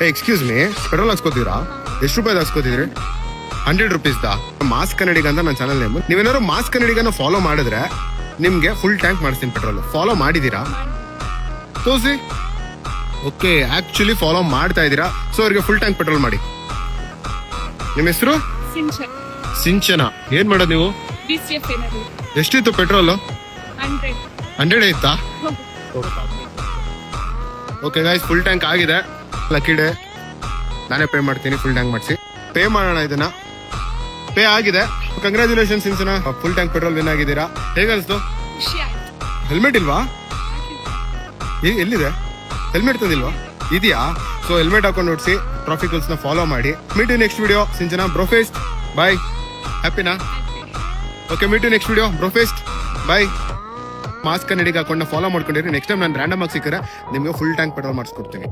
Excuse me, petrol ಹಾಕ್ಸ್ಕೊತೀರಾ? ಎಷ್ಟು ರೂಪಾಯಿ ಹಾಕ್ಸ್ಕೊತಿದ್ರಿ? 100 rupees. Mass ಕನ್ನಡಿಗ ಅಂತ ನನ್ನ ಚಾನಲ್ ನೇಮ್. ನೀವೇನಾದ್ರು ಮಾಸ್ ಕನ್ನಡಿಗನ ಫಾಲೋ ಮಾಡಿದ್ರೆ ನಿಮ್ಗೆ ಫುಲ್ ಟ್ಯಾಂಕ್ ಮಾಡಿಸ್ತೀನಿ ಪೆಟ್ರೋಲ್. ಫಾಲೋ ಮಾಡಿದೀರಾ? ತೋರಿಸಿ. ಓಕೆ, ಆಕ್ಚುಲಿ ಫಾಲೋ ಮಾಡ್ತಾ ಇದ್ದೀರಾ. ಸೊ ಅವ್ರಿಗೆ ಫುಲ್ ಟ್ಯಾಂಕ್ ಪೆಟ್ರೋಲ್ ಮಾಡಿ. ನಿಮ್ಮ ಹೆಸರು? ಸಿಂಚನ. ಏನ್ ಮಾಡೋದು ನೀವು? ಎಷ್ಟಿತ್ತು ಪೆಟ್ರೋಲ್? 100 ಇತ್ತಾ? ಓಕೆ ಗೈಸ್, ಫುಲ್ ಟ್ಯಾಂಕ್ ಆಗಿದೆ. ಲಕ್ಕಿ ಡೇ, ನಾನೇ ಪೇ ಮಾಡ್ತೀನಿ. ಫುಲ್ ಟ್ಯಾಂಕ್ ಮಾಡಿಸಿ ಪೇ ಮಾಡೋಣ. ಇದನ್ನ ಪೇ ಆಗಿದೆ. ಕಂಗ್ರ್ಯಾಚುಲೇಷನ್ ಸಿಂಚನ, ಫುಲ್ ಟ್ಯಾಂಕ್ ಪೆಟ್ರೋಲ್ ವಿನ್ ಆಗಿದ್ದೀರಾ. ಹೇಗನ್ಸ್ತು? ಹೆಲ್ಮೆಟ್ ಇಲ್ವಾ? ಎಲ್ಲಿದೆ ಹೆಲ್ಮೆಟ್? ತಂದಿಲ್ವಾ? ಇದೆಯಾ? ಸೊ ಹೆಲ್ಮೆಟ್ ಹಾಕೊಂಡು ನೋಡಿಸಿ, ಟ್ರಾಫಿಕ್ ರೂಲ್ಸ್ ನ ಫಾಲೋ ಮಾಡಿ. Meet you next video. Sinchana ಬ್ರೋಫೆಸ್ಟ್ ಬಾಯ್. ಹ್ಯಾಪಿನಾ? Okay, meet you next video. ಬ್ರೋಫೆಸ್ಟ್ ಬಾಯ್. ಮಾಸ್ಕ್ ಕನ್ನಡಿಗ ಹಾಕೊಂಡು ಫಾಲೋ ಮಾಡ್ಕೊಂಡಿರಿ. ನೆಕ್ಸ್ಟ್ ಟೈಮ್ ನಾನು ರ್ಯಾಂಡಮ್ ಆಗಿ ಸಿಕ್ಕರೆ ನಿಮ್ಗೆ ಫುಲ್ ಟ್ಯಾಂಕ್ ಪೆಟ್ರೋಲ್ ಮಾಡಿಸ್ಕೊಡ್ತೀನಿ.